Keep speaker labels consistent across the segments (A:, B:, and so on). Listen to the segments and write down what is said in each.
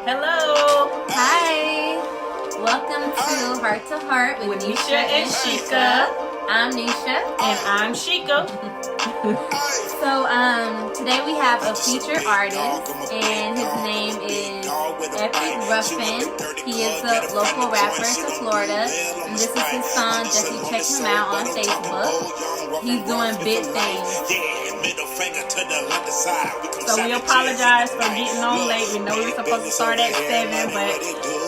A: Hello.
B: Hi. Welcome to Heart2Heart with Nesha and Shika. I'm Nesha.
A: And I'm Shika.
B: So, today we have a featured artist, and his name is Epic Ruffin. He is a local rapper to Florida, and this is his song. Just you check him out on Facebook. He's doing big things.
A: So we apologize for getting on late. We know we were supposed to start at 7, but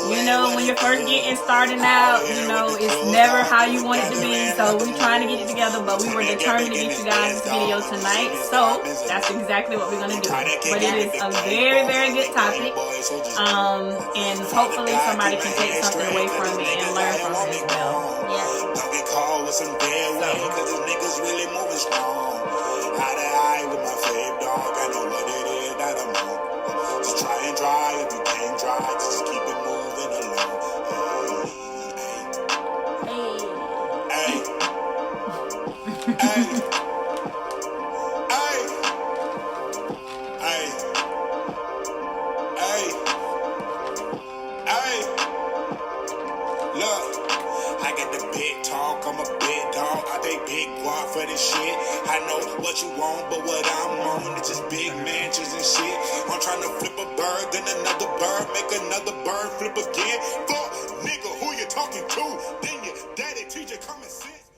A: you know when you're first getting started out, you know it's never how you want it to be. So we're trying to get it together, but we were determined to get you guys this video tonight. So that's exactly what we're gonna do. But it is a very, very good topic, and hopefully somebody can take something away from it and learn from it as well.
B: Yeah.
C: For this shit, I know what you want, but what I'm on is just big mansions and shit. I'm trying to flip a bird, then another bird, make another bird flip again. Fuck, nigga, who you talking to? Then your daddy teacher common sense.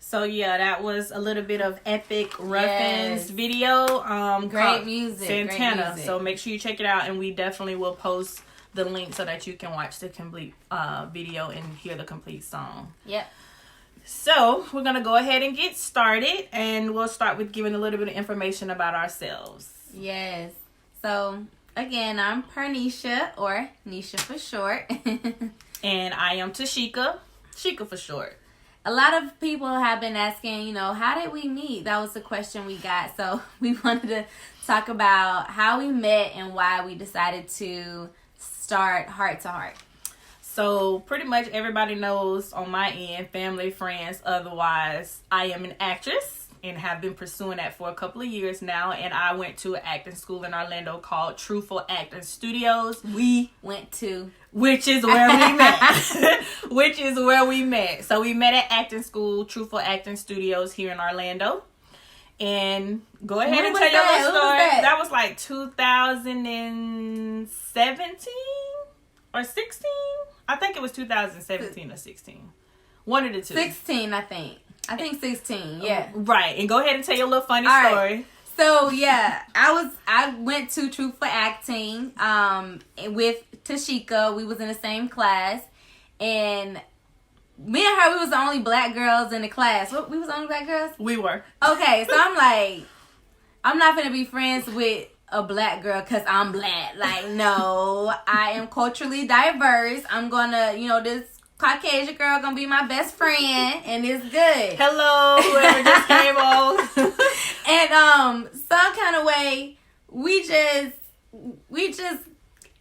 A: So yeah, that was a little bit of Epic Ruffin's video.
B: Great music,
A: Santana.
B: great music.
A: So make sure you check it out, and we definitely will post the link so that you can watch the complete video and hear the complete song.
B: Yep.
A: So we're gonna go ahead and get started, and we'll start with giving a little bit of information about ourselves.
B: Yes. So again, I'm Pernisha, or Nesha for short.
A: And I am Tashika, Shika for short.
B: A lot of people have been asking, you know, how did we meet? That was the question we got. So we wanted to talk about how we met and why we decided to start Heart2Heart.
A: So pretty much everybody knows on my end, family, friends, otherwise, I am an actress and have been pursuing that for a couple of years now. And I went to an acting school in Orlando called Truthful Acting Studios.
B: We went to...
A: Which is where we met. Which is where we met. So we met at acting school, Truthful Acting Studios here in Orlando. And go ahead and tell your little story. That was like 2017 or 16? I think it was 2017 or 16. One of the two.
B: 16, I think. I think 16, yeah.
A: Right. And go ahead and tell your little funny
B: All
A: story.
B: Right. So, yeah, I went to Truthful Acting with Tashika. We was in the same class. And me and her, we was the only black girls in the class. We was the only black girls?
A: We were.
B: Okay, so I'm like, I'm not going to be friends with a black girl because I'm black. Like, no, I am culturally diverse. I'm gonna, you know, this Caucasian girl gonna be my best friend, and it's good.
A: Hello, whoever just came on.
B: And some kind of way, we just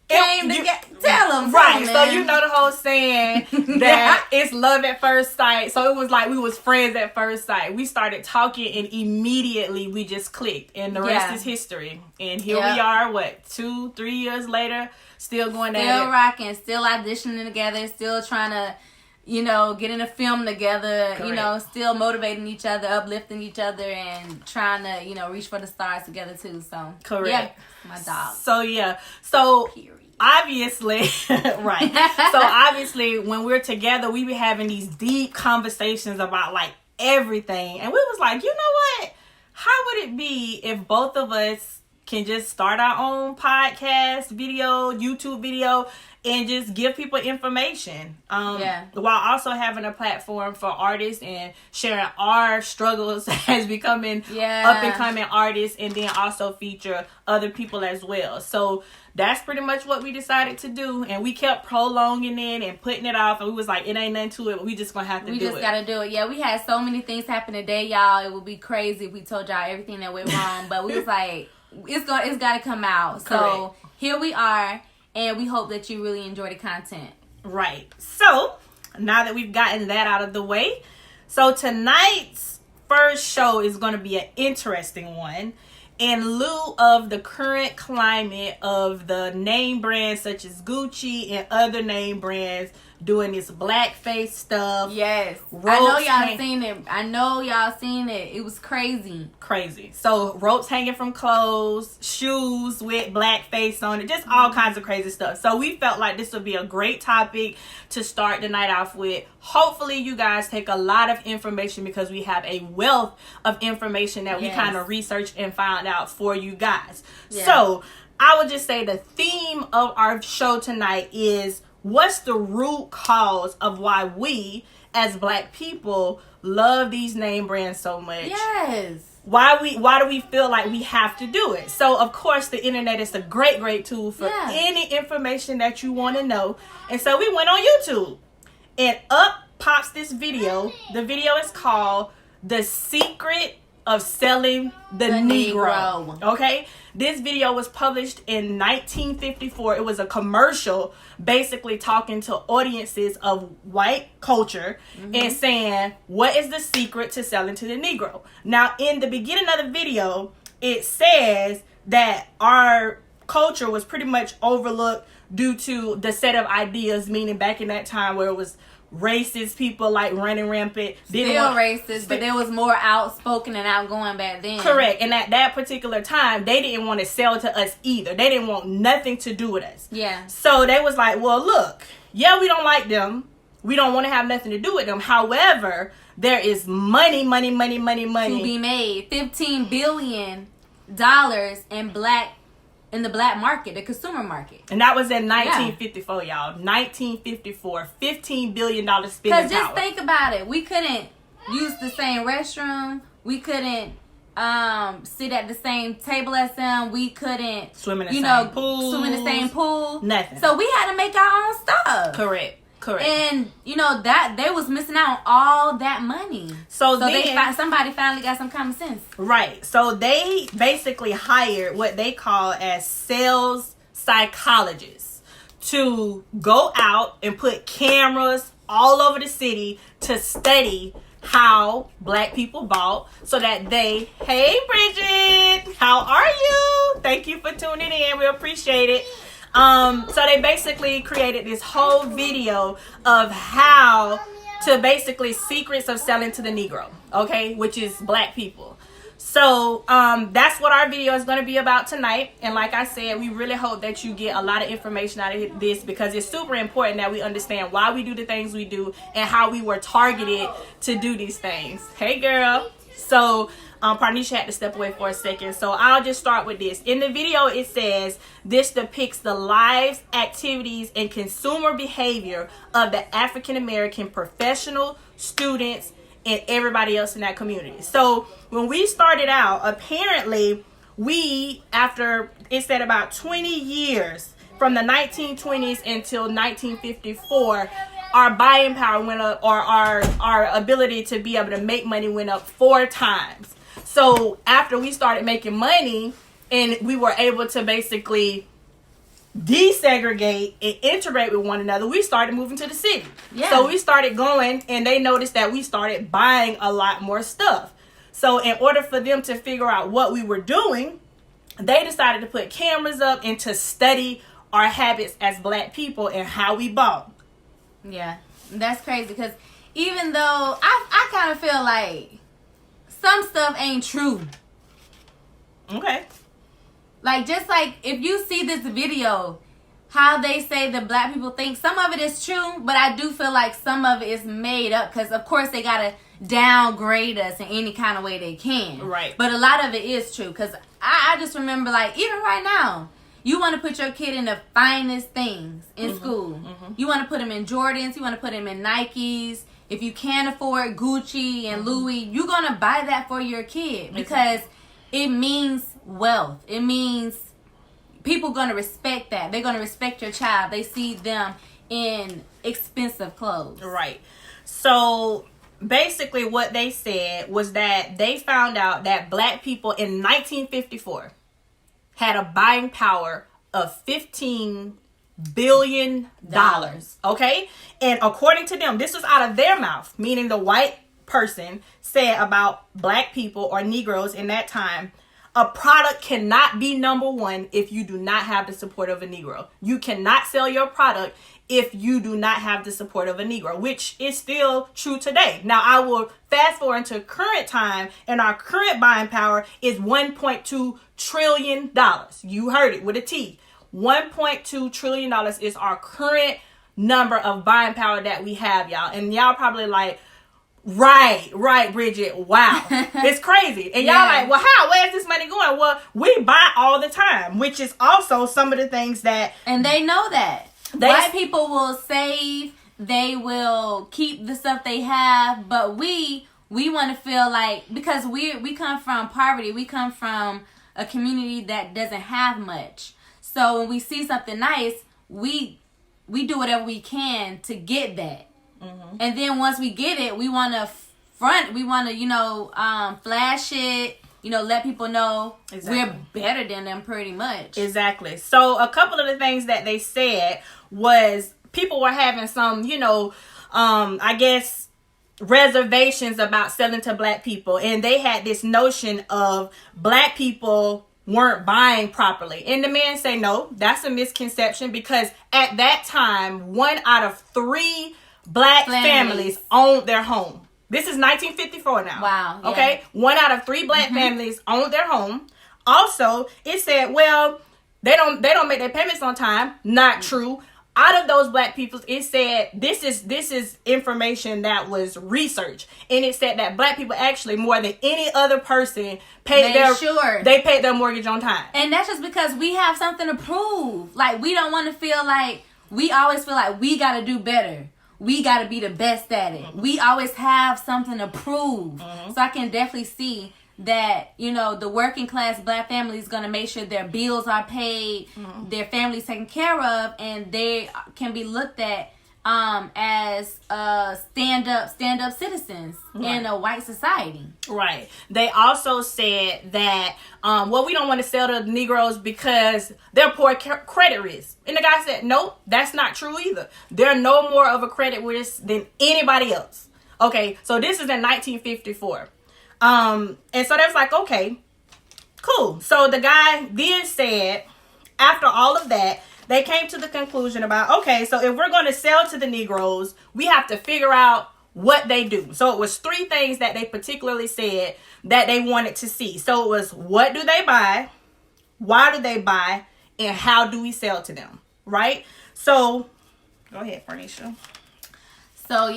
B: came to tell them.
A: Right, so you know the whole saying that it's love at first sight. So it was like we was friends at first sight. We started talking and immediately we just clicked, and the rest is history. And here we are, 2-3 years later, still going at it.
B: Still rocking, still auditioning together, still trying to, you know, get in a film together. Correct. You know, still motivating each other, uplifting each other, and trying to, you know, reach for the stars together too. So
A: correct.
B: Yeah, my dog.
A: So
B: period.
A: Obviously, right. So obviously, when we're together, we be having these deep conversations about like everything, and we was like, you know what? How would it be if both of us can just start our own podcast, video, YouTube video, and just give people information, while also having a platform for artists and sharing our struggles as becoming up and coming artists, and then also feature other people as well. So that's pretty much what we decided to do, and we kept prolonging it and putting it off, and we was like, it ain't nothing to it, but we just gonna have to do it.
B: We just gotta do it. Yeah, we had so many things happen today, y'all. It would be crazy if we told y'all everything that went wrong, but we was like, it's gotta come out.
A: Correct.
B: So here we are, and we hope that you really enjoy the content.
A: Right. So now that we've gotten that out of the way, so tonight's first show is going to be an interesting one. in lieu of the current climate of the name brands such as Gucci and other name brands doing this blackface stuff.
B: Yes. I know y'all seen it. It was crazy.
A: So ropes hanging from clothes, shoes with blackface on it, just all kinds of crazy stuff. So we felt like this would be a great topic to start the night off with. Hopefully you guys take a lot of information, because we have a wealth of information that we kind of researched and found out for you guys. Yeah. So I would just say the theme of our show tonight is, what's the root cause of why we as black people love these name brands so much?
B: Yes.
A: Why do we feel like we have to do it? So of course the internet is a great tool for any information that you want to know. And so we went on YouTube, and up pops this video. The video is called The Secret of Selling the Negro. Okay? This video was published in 1954. It was a commercial basically talking to audiences of white culture and saying, what is the secret to selling to the Negro? Now, in the beginning of the video, it says that our culture was pretty much overlooked due to the set of ideas, meaning back in that time where it was racist people like running rampant.
B: Racist, but they was more outspoken and outgoing back then.
A: Correct. And at that particular time, they didn't want to sell to us either. They didn't want nothing to do with us.
B: Yeah.
A: So they was like, well, look, yeah, we don't like them. We don't want to have nothing to do with them. However, there is money to
B: be made. $15 billion in the black market, the consumer market.
A: And that was in 1954, y'all. 1954. $15 billion spending power.
B: Because just think about it. We couldn't use the same restroom. We couldn't sit at the same table as them. We couldn't
A: swim in the same pool.
B: Nothing. So we had to make our own stuff.
A: Correct.
B: And that they was missing out on all that money. So somebody finally got some common sense.
A: Right. So they basically hired what they call as sales psychologists to go out and put cameras all over the city to study how black people bought, so that hey Bridget, how are you? Thank you for tuning in. We appreciate it. So they basically created this whole video of how to basically secrets of selling to the Negro, okay, which is black people. So that's what our video is going to be about tonight. And like I said, we really hope that you get a lot of information out of this, because it's super important that we understand why we do the things we do and how we were targeted to do these things. Hey girl. So Parnisha had to step away for a second, so I'll just start with this. In the video, it says, this depicts the lives, activities, and consumer behavior of the African American professional, students, and everybody else in that community. So when we started out, apparently after it said about 20 years, from the 1920s until 1954, our buying power went up, or our ability to be able to make money went up 4 times. So after we started making money and we were able to basically desegregate and integrate with one another, we started moving to the city. Yeah. So we started going, and they noticed that we started buying a lot more stuff. So in order for them to figure out what we were doing, they decided to put cameras up and to study our habits as black people and how we bought.
B: Yeah, that's crazy, because even though I kind of feel like some stuff ain't true.
A: Okay.
B: Like, just like if you see this video, how they say that black people think, some of it is true, but I do feel like some of it is made up, because of course they gotta downgrade us in any kind of way they can.
A: Right.
B: But a lot of it is true, because I just remember, like, even right now, you want to put your kid in the finest things in school. Mm-hmm. You want to put him in Jordans. You want to put him in Nikes. If you can't afford Gucci and Louis, you're going to buy that for your kid, because it means wealth. It means people going to respect that. They're going to respect your child. They see them in expensive clothes.
A: Right. So basically what they said was that they found out that black people in 1954 had a buying power of $15 billion. Okay? And according to them, this was out of their mouth, meaning the white person said about black people or Negroes in that time, A product cannot be number one if you do not have the support of a Negro. You cannot sell your product if you do not have the support of a Negro, which is still true today. Now, I will fast forward into current time, and our current buying power is $1.2 trillion. You heard it with a T. $1.2 trillion is our current number of buying power that we have, y'all. And y'all probably like, right, Bridget, wow. It's crazy. And y'all like, well, how? Where's this money going? Well, we buy all the time, which is also some of the things that...
B: And they know that. White people will save, they will keep the stuff they have, but we want to feel like, because we come from poverty, we come from a community that doesn't have much. So when we see something nice, we do whatever we can to get that. Mm-hmm. And then once we get it, we want to flash it, let people know we're better than them pretty much.
A: Exactly. So a couple of the things that they said was people were having some, I guess, reservations about selling to black people. And they had this notion of black people weren't buying properly. And the man say, no, that's a misconception, because at that time, 1 out of 3 black families owned their home. This is 1954 now.
B: Wow. Yeah.
A: Okay. 1 out of 3 black families owned their home. Also, it said, well, they don't make their payments on time. Not true. Out of those black people, it said this is information that was researched, and it said that black people actually more than any other person paid their mortgage on time.
B: And that's just because we have something to prove. Like, we don't want to feel like, we always feel like we got to do better. We got to be the best at it. We always have something to prove. So I can definitely see that, the working class black family is going to make sure their bills are paid, their family's taken care of, and they can be looked at as stand-up citizens in a white society.
A: Right. They also said that, we don't want to sell to the Negroes because they're poor credit risk. And the guy said, nope, that's not true either. They're no more of a credit risk than anybody else. Okay, so this is in 1954. And so they was like, okay, cool. So the guy then said, after all of that, they came to the conclusion about, okay, so if we're going to sell to the Negroes, we have to figure out what they do. So it was 3 things that they particularly said that they wanted to see. So it was, what do they buy? Why do they buy? And how do we sell to them? Right? So go ahead, Farnisha.
B: So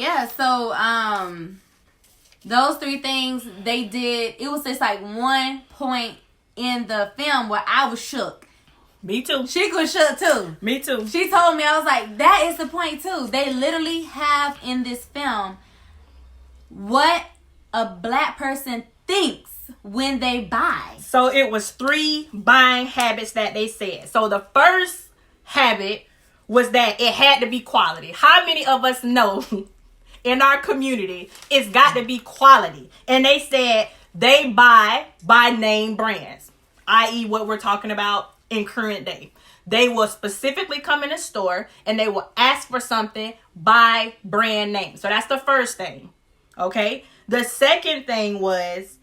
B: those 3 things they did, it was just like one point in the film where I was shook.
A: Me too.
B: She was shook too.
A: Me too.
B: She told me, I was like, that is the point too. They literally have in this film what a black person thinks when they buy.
A: So it was 3 buying habits that they said. So the first habit was that it had to be quality. How many of us know in our community it's got to be quality? And they said they buy by name brands, i.e. what we're talking about in current day. They will specifically come in a store and they will ask for something by brand name. So that's the first thing. Okay. The second thing was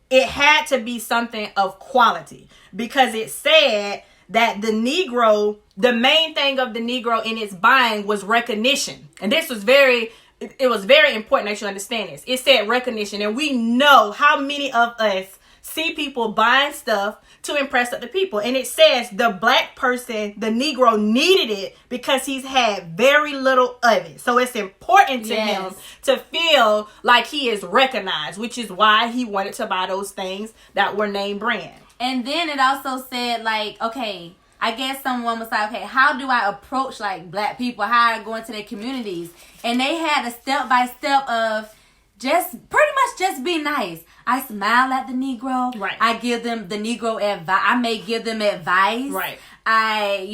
A: it had to be something of quality, because it said that the Negro, the main thing of the Negro in its buying was recognition. And this was it was very important that you understand this. It said recognition. And we know how many of us see people buying stuff to impress other people. And it says the black person, the Negro, needed it because he's had very little of it. So it's important to him to feel like he is recognized, which is why he wanted to buy those things that were name brand.
B: And then it also said, like, okay, I guess someone was like, okay, how do I approach like black people? How do I go into their communities? And they had a step-by-step of just be nice. I smile at the Negro.
A: Right.
B: I give them the Negro advice. I may give them advice.
A: Right.
B: I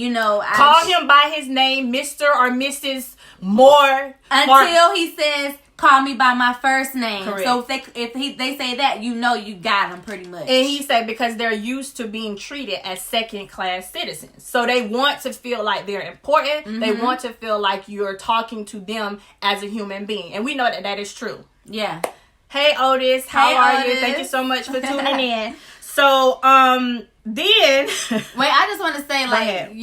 A: call him by his name, Mr. or Mrs. Moore.
B: Until he says, call me by my first name.
A: Correct.
B: So if they say that, you got them pretty much.
A: And he said because they're used to being treated as second-class citizens. So they want to feel like they're important. Mm-hmm. They want to feel like you're talking to them as a human being. And we know that is true.
B: Yeah.
A: Hey, Otis. How are you? Thank you so much for tuning in. So So, then...
B: Wait, I just want to say, like,
A: ahead.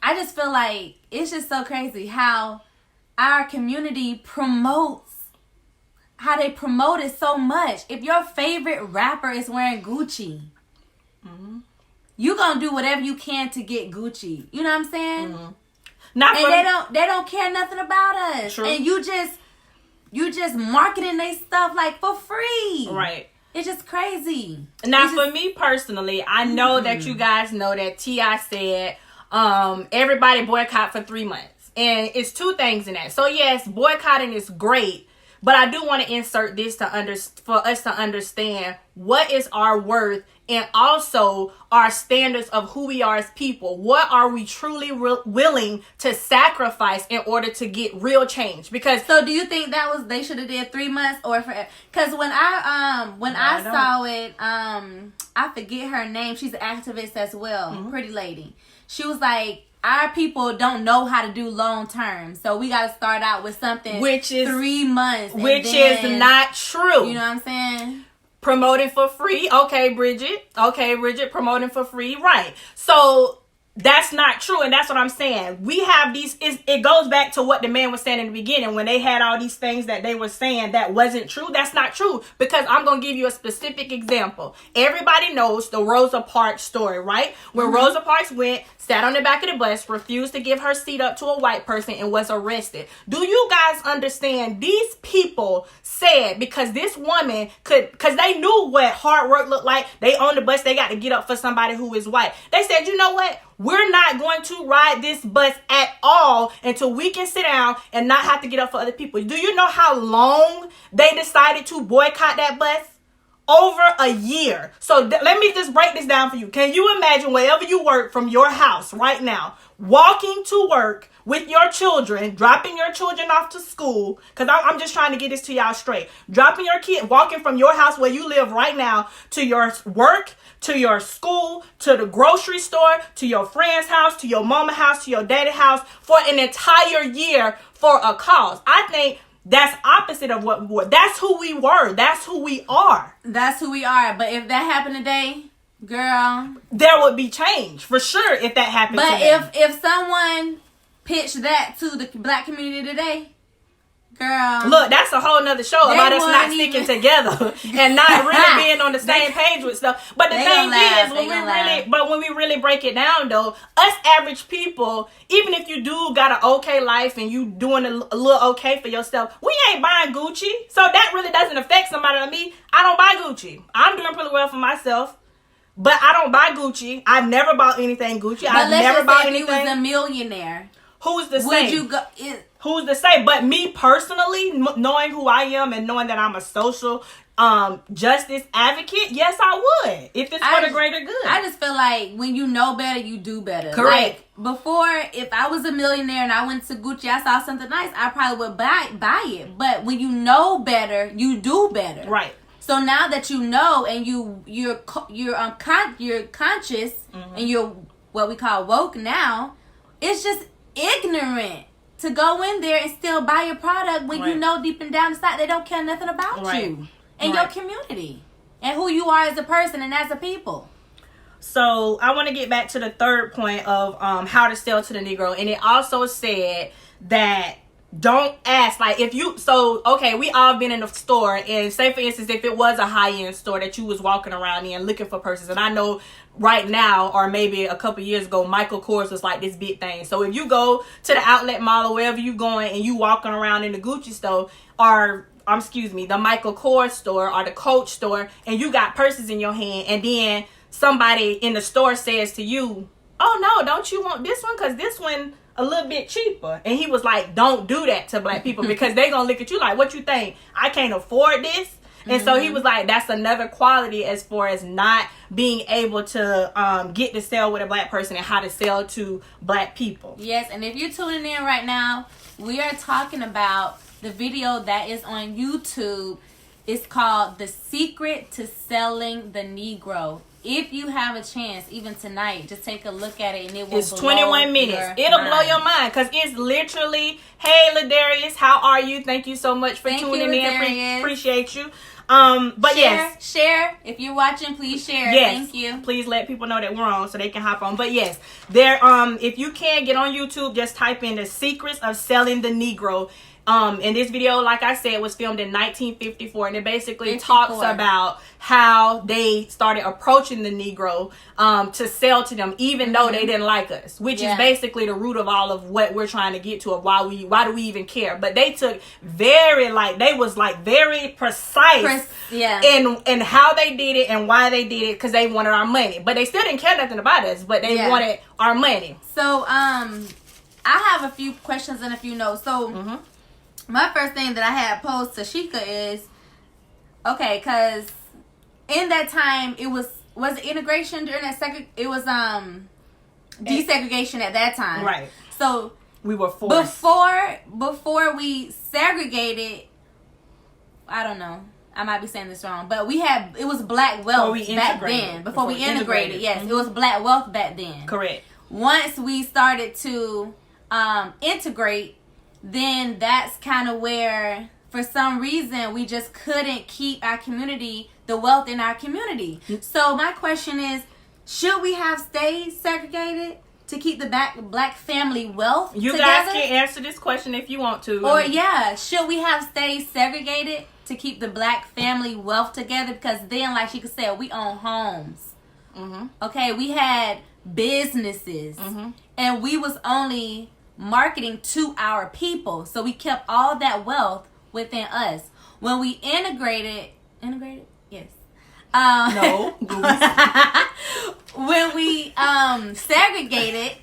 B: I just feel like it's just so crazy how our community promotes, how they promote it so much. If your favorite rapper is wearing Gucci, you gonna do whatever you can to get Gucci. You know what I'm saying? They don't care nothing about us.
A: True.
B: And you just marketing they stuff like for free.
A: Right.
B: It's just crazy.
A: Now, for me personally, I know that you guys know that T.I. said everybody boycott for 3 months. And it's two things in that. So, yes, boycotting is great. But I do want to insert this for us to understand what is our worth and also our standards of who we are as people. What are we truly willing to sacrifice in order to get real change? Because
B: so do you think they should have did 3 months or for? Because when I saw it, I forget her name. She's an activist as well, pretty lady. She was like, our people don't know how to do long term, so we got to start out with something which is 3 months,
A: is not true.
B: You know what I'm saying?
A: Promoting for free. Okay, Bridget, promoting for free. Right. So that's not true. And that's what I'm saying. We have these, it goes back to what the man was saying in the beginning when they had all these things that they were saying that wasn't true. That's not true, because I'm going to give you a specific example. Everybody knows the Rosa Parks story, right? When Rosa Parks sat on the back of the bus, refused to give her seat up to a white person, and was arrested. Do you guys understand? These people said, because this woman because they knew what hard work looked like. They on the bus, they got to get up for somebody who is white. They said, you know what? We're not going to ride this bus at all until we can sit down and not have to get up for other people. Do you know how long they decided to boycott that bus? Over a year. So let me just break this down for you. Can you imagine wherever you work from your house right now, walking to work with your children, dropping your children off to school? Because I'm just trying to get this to y'all straight. Dropping your kid, walking from your house where you live right now to your work, to your school, to the grocery store, to your friend's house, to your mama house, to your daddy house for an entire year for a cause. I think that's opposite of what we were. That's who we were. That's who we are.
B: That's who we are. But if that happened today, girl,
A: there would be change for sure if that happened
B: today. But if someone pitched that to the black community today, girl,
A: look, that's a whole nother show about us not sticking together and not really being on the same page with stuff. But the thing is, when we really break it down, though, us average people, even if you do got an okay life and you doing a little okay for yourself, we ain't buying Gucci. So that really doesn't affect somebody like me. I don't buy Gucci. I'm doing pretty well for myself, but I don't buy Gucci. I've never bought anything Gucci. I've never bought anything.
B: If you was a millionaire,
A: who's to say?
B: Would you go?
A: Who's to say? But me personally, knowing who I am and knowing that I'm a social justice advocate, yes, I would. If it's for the greater good.
B: I just feel like when you know better, you do better.
A: Correct.
B: Like, before, if I was a millionaire and I went to Gucci, I saw something nice, I probably would buy it. But when you know better, you do better.
A: Right.
B: So now that you know and you're conscious and you're what we call woke now, it's just ignorant to go in there and still buy your product when you know deep and down inside they don't care nothing about you and your community and who you are as a person and as a people.
A: So I want to get back to the third point of how to sell to the Negro. And it also said that don't ask, like, if you, so, okay, we all been in the store, and say, for instance, if it was a high-end store that you was walking around in looking for purses, and I know right now, or maybe a couple years ago, Michael Kors was like this big thing. So if you go to the outlet mall or wherever you going, and you walking around in the Gucci store, or, the Michael Kors store, or the Coach store, and you got purses in your hand, and then somebody in the store says to you, oh, no, don't you want this one? Because this one a little bit cheaper. And he was like, don't do that to black people because they gonna look at you like, what you think? I can't afford this? And so he was like, that's another quality as far as not being able to get to sell with a black person and how to sell to black people.
B: Yes, and if you're tuning in right now, we are talking about the video that is on YouTube. It's called The Secret to Selling the Negro. If you have a chance, even tonight, just take a look at it and it will
A: It's 21 minutes. It'll blow your mind because it's literally, hey, Ladarius, how are you? Thank you so much for tuning in. Appreciate you. But
B: share. If you're watching, please share.
A: Yes,
B: thank you.
A: Please let people know that we're on so they can hop on. But yes, there. If you can get on YouTube, just type in the secrets of selling the Negro. And this video, like I said, was filmed in 1954, and it basically talks about how they started approaching the Negro to sell to them, even though they didn't like us, which is basically the root of all of what we're trying to get to, of why do we even care. But they took very precise in how they did it and why they did it, because they wanted our money. But they still didn't care nothing about us, but they wanted our money.
B: So I have a few questions and a few notes. So my first thing that I had posed to Shika is, okay, because in that time it was it integration during that it was desegregation at that time,
A: right?
B: So
A: we were forced
B: before we segregated. I don't know, I might be saying this wrong, but it was black wealth back then. Before we integrated, yes, it was black wealth back then.
A: Correct.
B: Once we started to integrate, then that's kind of where, for some reason, we just couldn't keep our community, the wealth in our community. So my question is, should we have stayed segregated to keep the black family wealth
A: You
B: together?
A: guys can answer this question if you want to.
B: Or should we have stayed segregated to keep the black family wealth together? Because then, like she said, we own homes. Okay, we had businesses, and we was only marketing to our people, so we kept all that wealth within us. When we integrated, yes.
A: No.
B: When we segregated,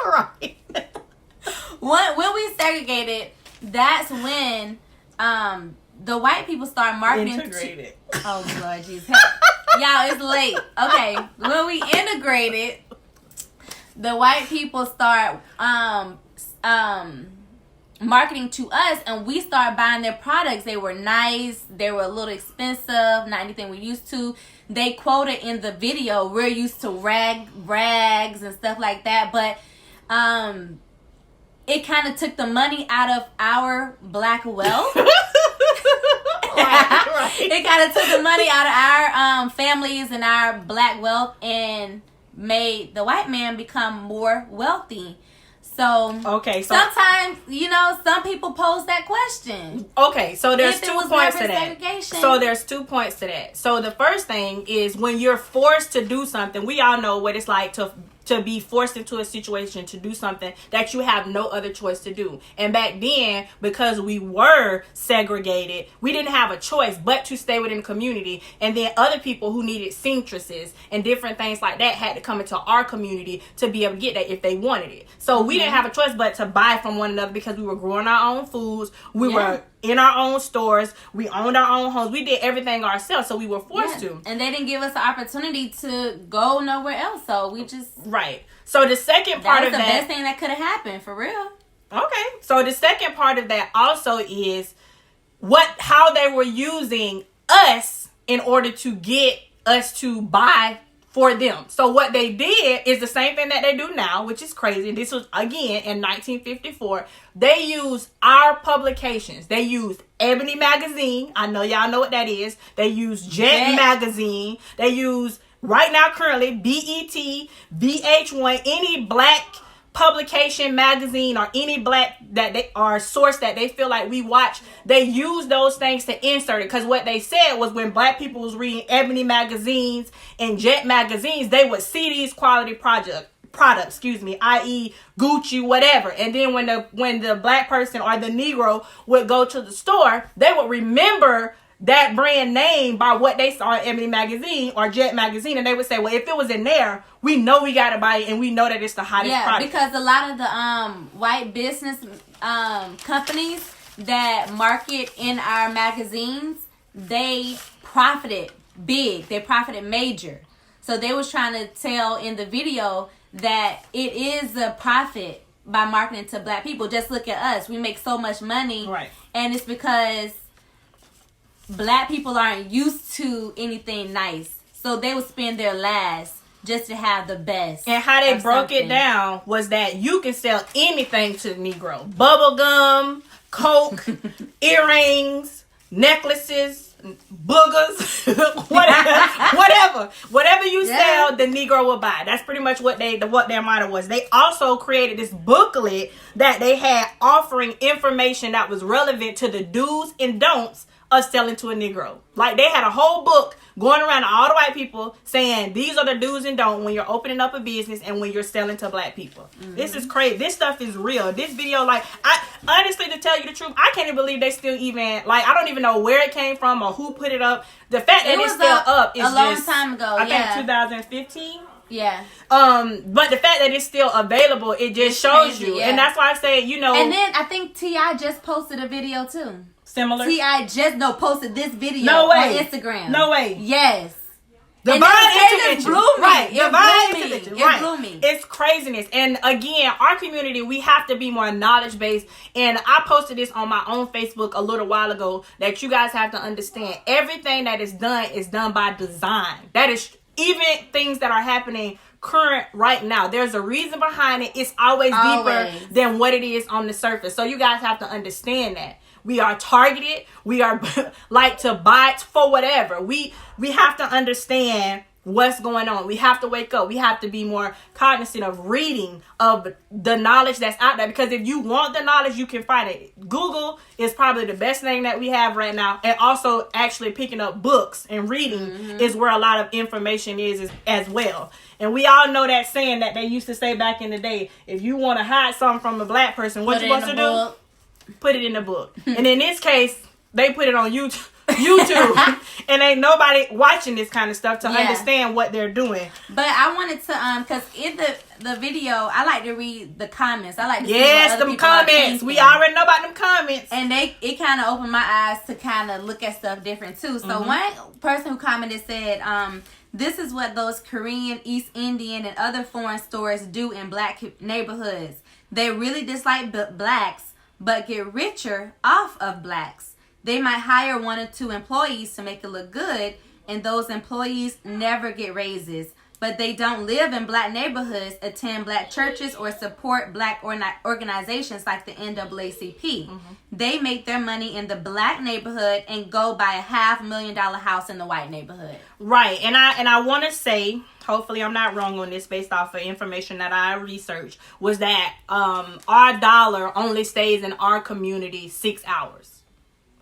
A: right.
B: when we segregated, that's when the white people start marketing.
A: Integrated.
B: Oh Lord Jesus, y'all, it's late. Okay, when we integrated, the white people start marketing to us, and we start buying their products. They were nice. They were a little expensive. Not anything we used to. They quoted in the video, we're used to rags and stuff like that. But it kind of took the money out of our black wealth.
A: Right.
B: It kind of took the money out of our families and our black wealth, and made the white man become more wealthy. So sometimes, some people pose that question.
A: Okay, so there's 2 points to that.
B: Segregation.
A: There's 2 points to that. So the first thing is, when you're forced to do something, we all know what it's like to be forced into a situation to do something that you have no other choice to do. And back then, because we were segregated, we didn't have a choice but to stay within the community. And then other people who needed seamstresses and different things like that had to come into our community to be able to get that if they wanted it. So we didn't have a choice but to buy from one another, because we were growing our own foods. We were in our own stores. We owned our own homes. We did everything ourselves, so we were forced to.
B: And they didn't give us the opportunity to go nowhere else, so we just...
A: Right. So the second part of that...
B: That's the best thing that could have happened, for real.
A: Okay. So the second part of that also is how they were using us in order to get us to buy for them. So what they did is the same thing that they do now, which is crazy. This was, again, in 1954. They used our publications. They used Ebony Magazine. I know y'all know what that is. They used Jet Magazine. They use, right now, currently, BET, VH1, any black publication, magazine, or any black that they are source that they feel like we watch, they use those things to insert it. Because what they said was, when black people was reading Ebony magazines and Jet magazines, they would see these quality products, i.e. Gucci, whatever. And then when the black person or the Negro would go to the store, they would remember that brand name by what they saw in Ebony magazine or Jet magazine, and they would say, well, if it was in there, we know we gotta buy it, and we know that it's the hottest product.
B: Because a lot of the white business companies that market in our magazines, they profited big. They profited major. So they was trying to tell in the video that it is a profit by marketing to black people. Just look at us. We make so much money.
A: Right.
B: And it's because black people aren't used to anything nice. So they would spend their last just to have the best.
A: And how they broke it down was that you can sell anything to the Negro. Bubble gum, Coke, earrings, necklaces, boogers, whatever you sell, the Negro will buy. That's pretty much what their motto was. They also created this booklet that they had offering information that was relevant to the do's and don'ts of selling to a Negro. Like, they had a whole book going around to all the white people saying these are the do's and don'ts when you're opening up a business and when you're selling to black people. Mm-hmm. This is crazy. This stuff is real. This video, like, I honestly, to tell you the truth, I can't even believe they still even, like, I don't even know where it came from or who put it up. The fact that it's still up is
B: a long time ago.
A: I think 2015.
B: Yeah.
A: But the fact that it's still available, it just shows
B: crazy,
A: you. Yeah. And that's why I say, you know.
B: And then I think T.I. just posted a video too.
A: Similar.
B: T.I. just posted this video on Instagram.
A: No way.
B: Yes.
A: Divine intervention.
B: Right.
A: It blew me. It's craziness. And again, our community, we have to be more knowledge based. And I posted this on my own Facebook a little while ago that you guys have to understand. Everything that is done by design. That is even things that are happening current right now. There's a reason behind it. It's always deeper than what it is on the surface. So you guys have to understand that. We are targeted. We are like to buy for whatever. We have to understand what's going on. We have to wake up. We have to be more cognizant of reading of the knowledge that's out there. Because if you want the knowledge, you can find it. Google is probably the best thing that we have right now. And also actually picking up books and reading is where a lot of information is as well. And we all know that saying that they used to say back in the day, if you want to hide something from a black person, what you supposed to do? Put it in the book. And in this case, they put it on YouTube. And ain't nobody watching this kind of stuff to understand what they're doing.
B: But I wanted to because in the video I like to read the comments. I like to see
A: what
B: other
A: them comments. We already know about them comments.
B: And it kind of opened my eyes to kind of look at stuff different too. So one person who commented said, this is what those Korean, East Indian, and other foreign stores do in black neighborhoods. They really dislike blacks, but get richer off of blacks. They might hire 1 or 2 employees to make it look good, and those employees never get raises. But they don't live in black neighborhoods, attend black churches, or support black organizations like the NAACP. They make their money in the black neighborhood and go buy a $500,000 house in the white neighborhood.
A: Right. And I want to say, hopefully I'm not wrong on this based off of information that I researched, was that our dollar only stays in our community 6 hours,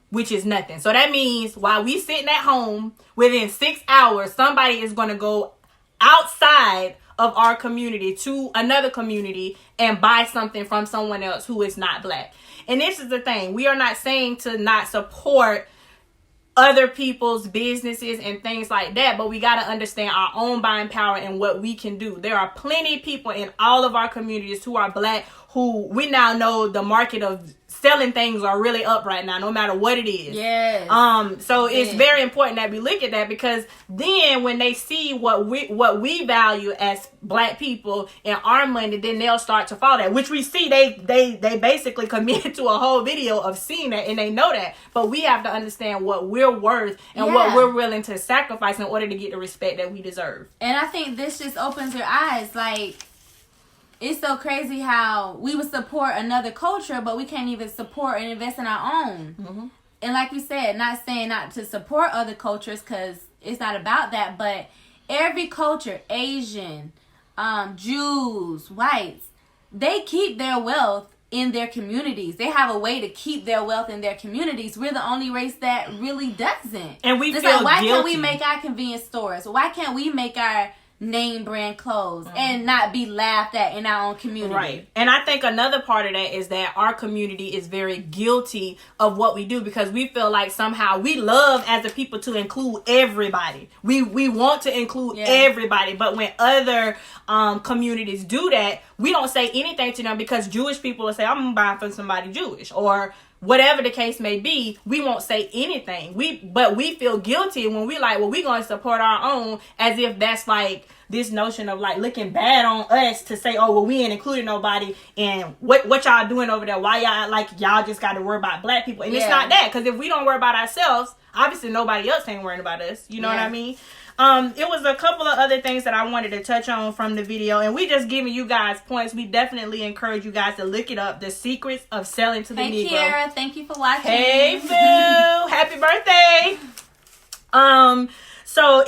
A: which is nothing. So that means while we sitting at home, within 6 hours, somebody is going to go outside of our community to another community and buy something from someone else who is not black. And this is the thing. We are not saying to not support other people's businesses and things like that, but we got to understand our own buying power and what we can do. There are plenty of people in all of our communities who are black who we now know the market of selling things are really up right now, no matter what it is.
B: Yes.
A: So it's very important that we look at that, because then when they see what we value as black people and our money, then they'll start to follow that. Which we see they basically committed to a whole video of seeing that, and they know that. But we have to understand what we're worth and what we're willing to sacrifice in order to get the respect that we deserve.
B: And I think this just opens your eyes, like. It's so crazy how we would support another culture, but we can't even support and invest in our own. And like you said, not saying not to support other cultures, because it's not about that, but every culture, Asian, Jews, whites, they keep their wealth in their communities. They have a way to keep their wealth in their communities. We're the only race that really doesn't.
A: And we feel
B: like, why
A: guilty.
B: can't we make our convenience stores? Why can't we make our name brand clothes and not be laughed at in our own community?
A: Right. And I think another part of that is that our community is very guilty of what we do, because we feel like somehow we love as a people to include everybody. We want to include everybody, but when other communities do that, we don't say anything to them, because Jewish people will say, I'm buying from somebody Jewish, or whatever the case may be. We won't say anything. But we feel guilty when we like, well, we're going to support our own, as if that's like this notion of like looking bad on us to say, oh, well, we ain't including nobody, and what y'all doing over there? Why y'all just got to worry about black people? And it's not that, because if we don't worry about ourselves, obviously nobody else ain't worrying about us. You know what I mean? It was a couple of other things that I wanted to touch on from the video, and we just giving you guys points. We definitely encourage you guys to look it up. The secrets of selling to the Negro.
B: Hey, Kiara, thank you for watching.
A: Hey, Boo, happy birthday. So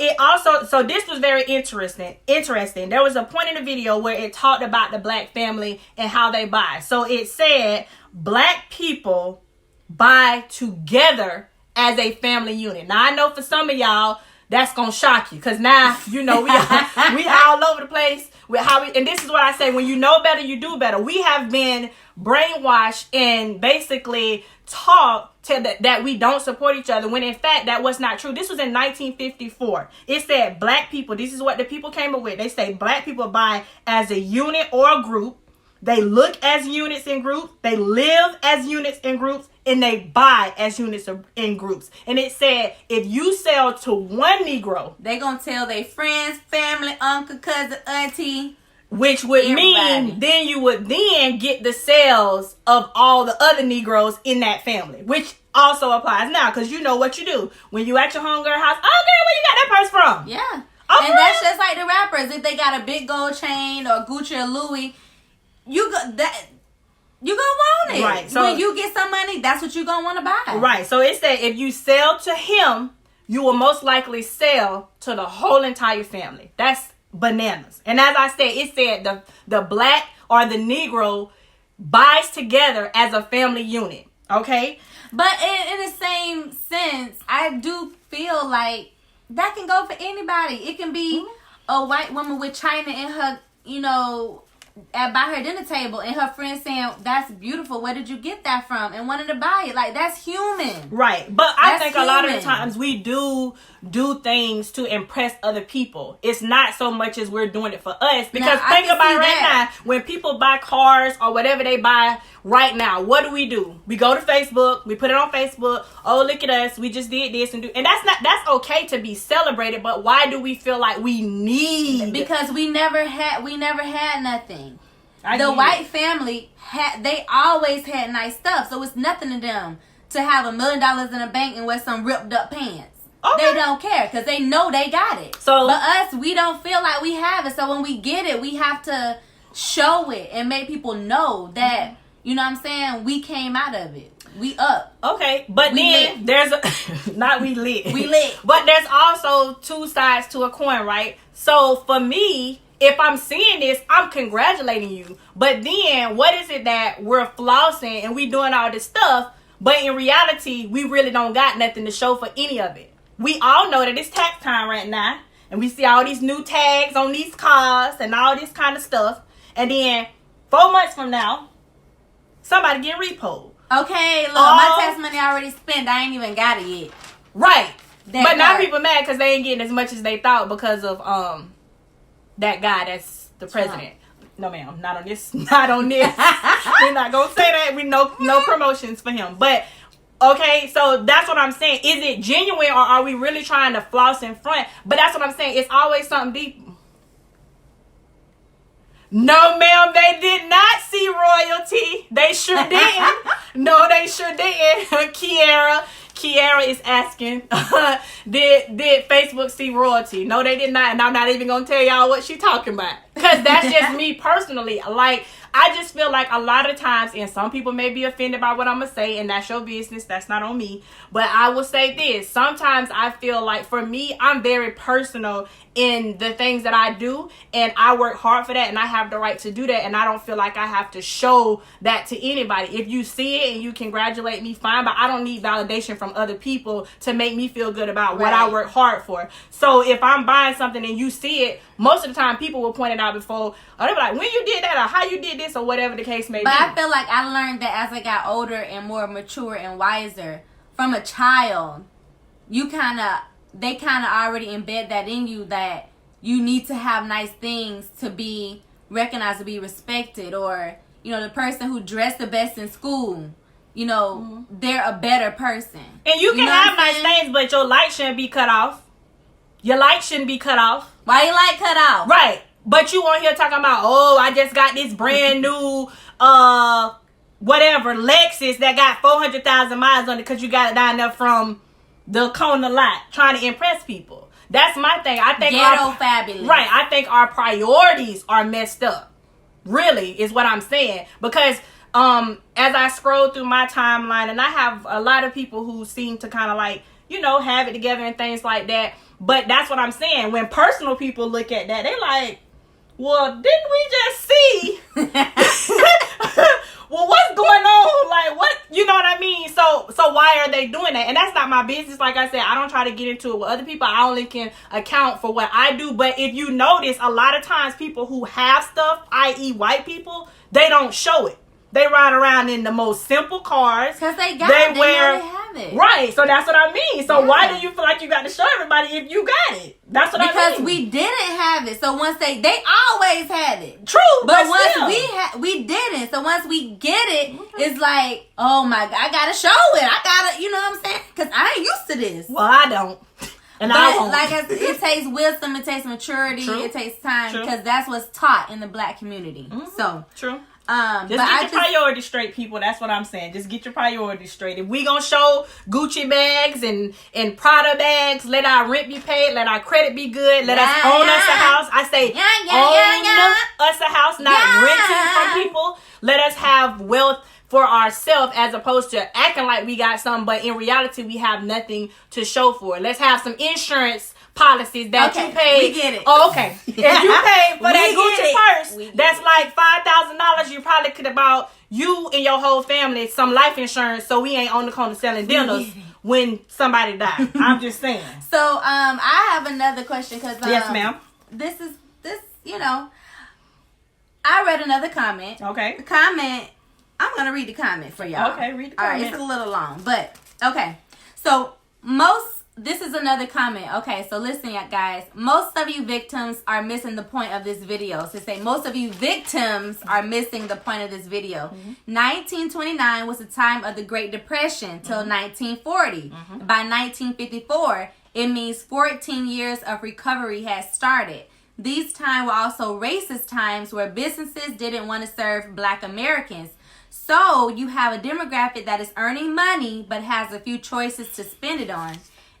A: this was very interesting. There was a point in the video where it talked about the black family and how they buy. So it said black people buy together as a family unit. Now I know for some of y'all that's gonna shock you, because now you know we all over the place with how we. And this is what I say: when you know better, you do better. We have been brainwashed and basically taught that we don't support each other, when in fact that was not true. This was in 1954. It said black people. This is what the people came up with. They say black people buy as a unit or a group. They look as units in groups. They live as units in groups. And they buy as units in groups. And it said if you sell to one Negro,
B: they gonna tell their friends, family, uncle, cousin, auntie.
A: Which would mean then you would then get the sales of all the other Negroes in that family. Which also applies now, because you know what you do. When you at your homegirl house, oh girl, where you got that purse from?
B: Yeah.
A: Oh,
B: and that's just like the rappers. If they got a big gold chain or Gucci or Louis, you gonna want it.
A: Right. So
B: when you get some money, that's what you gonna want to buy.
A: Right. So it said if you sell to him, you will most likely sell to the whole entire family. That's bananas. And as I said, it said the black or the Negro buys together as a family unit. Okay.
B: But in the same sense, I do feel like that can go for anybody. It can be a white woman with China in her, by her dinner table, and her friend saying, "That's beautiful. Where did you get that from?" and wanted to buy it. Like, that's human.
A: Right. But I think a lot of the times we do things to impress other people. It's not so much as we're doing it for us. Because think about it right now, when people buy cars or whatever they buy right now, what do? We go to Facebook, we put it on Facebook. Oh, look at us, we just did this and that's okay to be celebrated, but why do we feel like we need?
B: Because we never had nothing. The white family they always had nice stuff, so it's nothing to them to have $1 million in a bank and wear some ripped up pants. Okay. They don't care because they know they got it.
A: So,
B: but us, we don't feel like we have it. So when we get it, we have to show it and make people know that, you know what I'm saying, we came out of it. We up.
A: Okay, but we then lit. There's not we lit.
B: We lit.
A: But there's also two sides to a coin, right? So for me, if I'm seeing this, I'm congratulating you. But then what is it that we're flossing and we doing all this stuff, but in reality, we really don't got nothing to show for any of it. We all know that it's tax time right now, and we see all these new tags on these cars and all this kind of stuff. And then 4 months from now, somebody get repoed.
B: Okay, look, my tax money already spent. I ain't even got it yet.
A: Right. But now people mad because they ain't getting as much as they thought because of that guy that's the president. No, ma'am, not on this. Not on this. We're not gonna say that. We no promotions for him. But okay, so that's what I'm saying. Is it genuine or are we really trying to floss in front? But that's what I'm saying. It's always something deep. No, ma'am, they did not see royalty. They sure didn't. No, they sure didn't. Kiara is asking, did Facebook see royalty? No, they did not. And I'm not even going to tell y'all what she talking about. Because that's just me personally. Like, I just feel like a lot of times, and some people may be offended by what I'm going to say, and that's your business. That's not on me. But I will say this. Sometimes I feel like, for me, I'm very personal in the things that I do, and I work hard for that, and I have the right to do that, and I don't feel like I have to show that to anybody. If you see it and you congratulate me, fine, but I don't need validation from other people to make me feel good about what I work hard for. So if I'm buying something and you see it, most of the time people will point it out before, or they'll be like, when you did that, or how you did this, or whatever the case may be.
B: But I feel like I learned that as I got older and more mature and wiser. From a child, they kind of already embed that in you, that you need to have nice things to be recognized, to be respected. Or, the person who dressed the best in school, they're a better person.
A: And you can have nice things, but your light shouldn't be cut off. Your light shouldn't be cut off.
B: Why your light cut off?
A: Right. But you on here talking about, I just got this brand new whatever Lexus that got 400,000 miles on it because you got it down there from the corner lot trying to impress people. That's my thing. I think
B: ghetto fabulous.
A: Right. I think our priorities are messed up. Really, is what I'm saying. Because as I scroll through my timeline, and I have a lot of people who seem to kind of like, you know, have it together and things like that. But that's what I'm saying. When personal people look at that, they're like, well, didn't we just see? Well, what's going on? Like, what? You know what I mean? So why are they doing that? And that's not my business. Like I said, I don't try to get into it with other people. I only can account for what I do. But if you notice, a lot of times people who have stuff, i.e. white people, they don't show it. They ride around in the most simple cars.
B: Because they got it. They know they have it.
A: Right. So that's what I mean. So why do you feel like you got to show everybody if you got it? That's what I mean.
B: Because we didn't have it. So once they always had it.
A: True.
B: But once we didn't. So once we get it, it's like, oh my God, I got to show it. I got to, you know what I'm saying? Because I ain't used to this.
A: Well, I don't. And
B: I won't. Like it takes wisdom, it takes maturity, it takes time. Because that's what's taught in the black community. Mm-hmm. So.
A: True. Just get your priorities straight, people. That's what I'm saying. Just get your priorities straight. If we gonna show Gucci bags and Prada bags, let our rent be paid, let our credit be good, let us own us a house. I say own us a house, not renting from people. Let us have wealth for ourselves as opposed to acting like we got something, but in reality we have nothing to show for it. Let's have some insurance policies that you pay.
B: We get it.
A: Oh, okay. If you pay for that Gucci purse, that's like $5,000. You probably could about you and your whole family some life insurance, so we ain't on the corner selling dinners when somebody dies. I'm just saying.
B: So I have another question because
A: yes, ma'am.
B: This you know, I read another comment.
A: Okay.
B: The comment. I'm gonna read the comment for y'all.
A: Okay, read the comment.
B: All right, it's a little long, but okay. So this is another comment. Okay, so listen, guys. Most of you victims are missing the point of this video. So say most of you victims are missing the point of this video. 1929 was the time of the Great Depression till 1940. By 1954, it means 14 years of recovery has started. These times were also racist times where businesses didn't want to serve black Americans. So you have a demographic that is earning money but has a few choices to spend it on.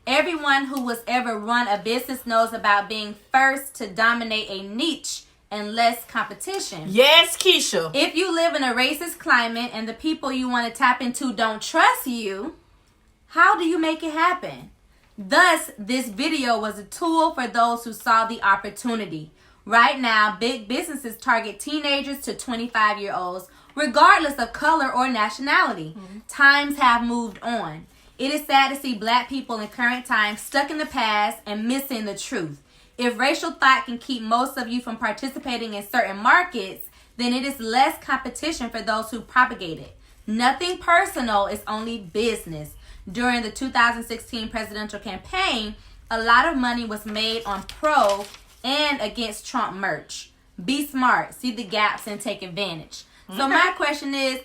B: Everyone who has ever run a business knows about being first to dominate a niche and less competition.
A: Yes, Keisha.
B: If you live in a racist climate and the people you want to tap into don't trust you, how do you make it happen? Thus, this video was a tool for those who saw the opportunity. Right now, big businesses target teenagers to 25-year-olds, regardless of color or nationality. Times have moved on. It is sad to see black people in current times stuck in the past and missing the truth. If racial thought can keep most of you from participating in certain markets, then it is less competition for those who propagate it. Nothing personal, it's only business. During the 2016 presidential campaign, a lot of money was made on pro and against Trump merch. Be smart, see the gaps, and take advantage. So my question is,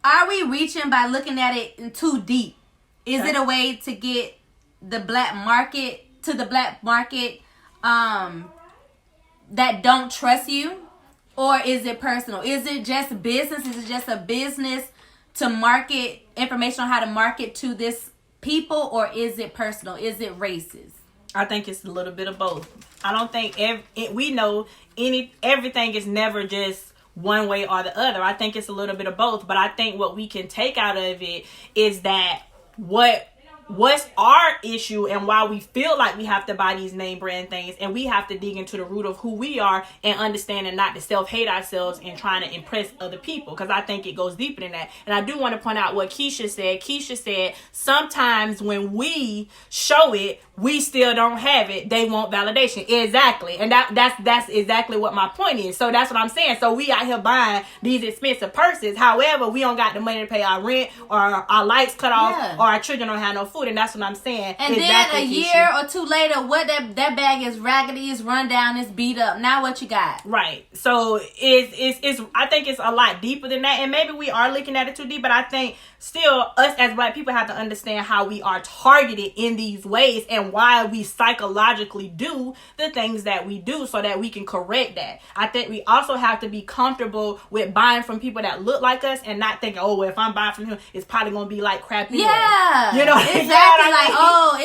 B: are we reaching by looking at it too deep? Is it a way to get the black market that don't trust you? Or is it personal? Is it just business? Is it just a business to market information on how to market to this people? Or is it personal? Is it racist?
A: I think it's a little bit of both. I don't think we know everything is never just one way or the other. I think it's a little bit of both. But I think what we can take out of it is that what's our issue and why we feel like we have to buy these name brand things, and we have to dig into the root of who we are and understanding not to self-hate ourselves and trying to impress other people, because I think it goes deeper than that. And I do want to point out what Keisha said. Keisha said sometimes when we show it, we still don't have it. They want validation. Exactly. And that's exactly what my point is. So that's what I'm saying. So we out here buying these expensive purses. However, we don't got the money to pay our rent, or our lights cut off, or our children don't have no food. And that's what I'm saying.
B: And exactly, then a year or two later, what that bag is raggedy, is run down, is beat up. Now what you got?
A: Right. So it's I think it's a lot deeper than that. And maybe we are looking at it too deep, but I think still us as black people have to understand how we are targeted in these ways and why we psychologically do the things that we do, so that we can correct that. I think we also have to be comfortable with buying from people that look like us and not thinking, oh, well, if I'm buying from him, it's probably going to be like crap anyway.
B: Yeah.
A: You know,
B: exactly. Like, oh,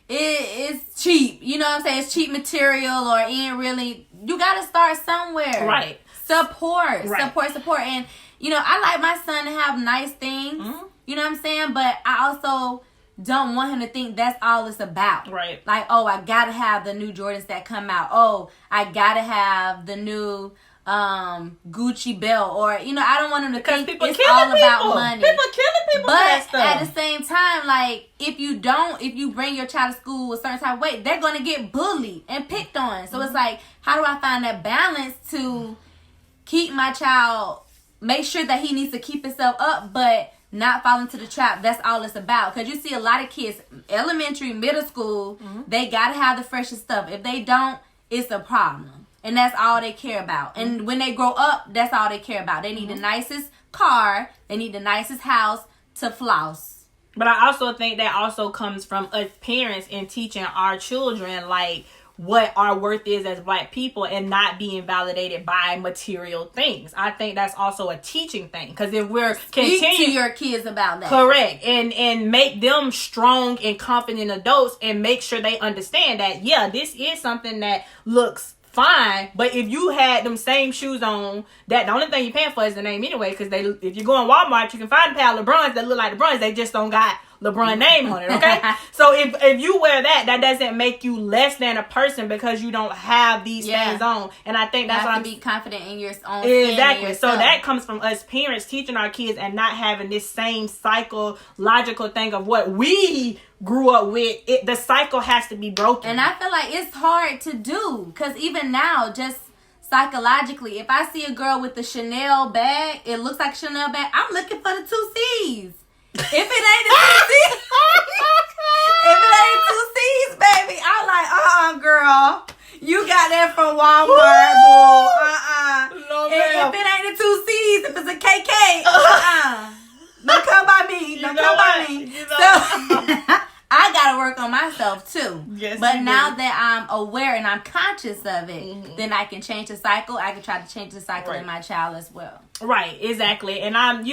B: it's cheap. You know what I'm saying? It's cheap material or ain't really. You got to start somewhere.
A: Right.
B: Support.
A: Right.
B: Support. And, you know, I like my son to have nice things. Mm-hmm. You know what I'm saying? But I also don't want him to think that's all it's about.
A: Right.
B: Like, oh, I got to have the new Jordans that come out. Oh, I got to have the new Gucci belt. Or, you know, I don't want him to think it's all about money.
A: People killing people for that stuff.
B: But at the same time, like, if you bring your child to school a certain type of way, they're going to get bullied and picked on. So it's like, how do I find that balance to keep my child, make sure that he needs to keep himself up, but not fall into the trap? That's all it's about. Because you see a lot of kids, elementary, middle school, they got to have the freshest stuff. If they don't, it's a problem. And that's all they care about. And when they grow up, that's all they care about. They need the nicest car. They need the nicest house to floss.
A: But I also think that also comes from us parents and teaching our children, like, what our worth is as Black people and not being validated by material things. I think that's also a teaching thing. Because if we're
B: Speak to your kids about that.
A: Correct. And make them strong and confident adults and make sure they understand that, yeah, this is something that looks fine, but if you had them same shoes on, that the only thing you're paying for is the name anyway, because if you go in Walmart, you can find a pair of LeBrons that look like LeBrons, they just don't got LeBron name on it, okay? So if you wear that doesn't make you less than a person because you don't have these things on. And I think that's why I'm...
B: be confident in your own
A: Exactly. So that comes from us parents teaching our kids and not having this same psychological thing of what we grew up with. The cycle has to be broken.
B: And I feel like it's hard to do because even now, just psychologically, if I see a girl with the Chanel bag, it looks like a Chanel bag, I'm looking for the 2 C's. If it ain't a 2 C's, if it ain't 2 C's, baby, I'm like, girl, you got that from Walmart, boy.
A: No,
B: if it ain't a 2 C's, if it's a KK, don't come by me. Don't come by me. So I gotta work on myself too.
A: Yes,
B: but now that I'm aware and I'm conscious of it, then I can change the cycle. I can try to change the cycle in my child as well.
A: Right, exactly. And I'm,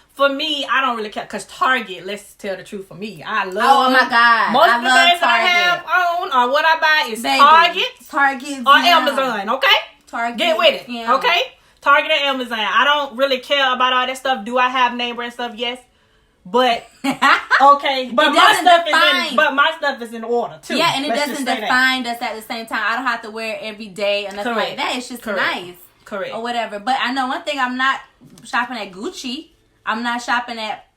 A: for me, I don't really care. Because Target, let's tell the truth, for me, I love.
B: Oh my God.
A: Most of the things that I have on or what I buy is Target or Amazon, okay?
B: Target.
A: Get with it, okay? Target and Amazon. I don't really care about all that stuff. Do I have name brand stuff? Yes. But okay, but my stuff is in order too.
B: Yeah, and it doesn't define us at the same time. I don't have to wear it every day or nothing like that. It's just nice,
A: correct,
B: or whatever. But I know one thing: I'm not shopping at Gucci. I'm not shopping at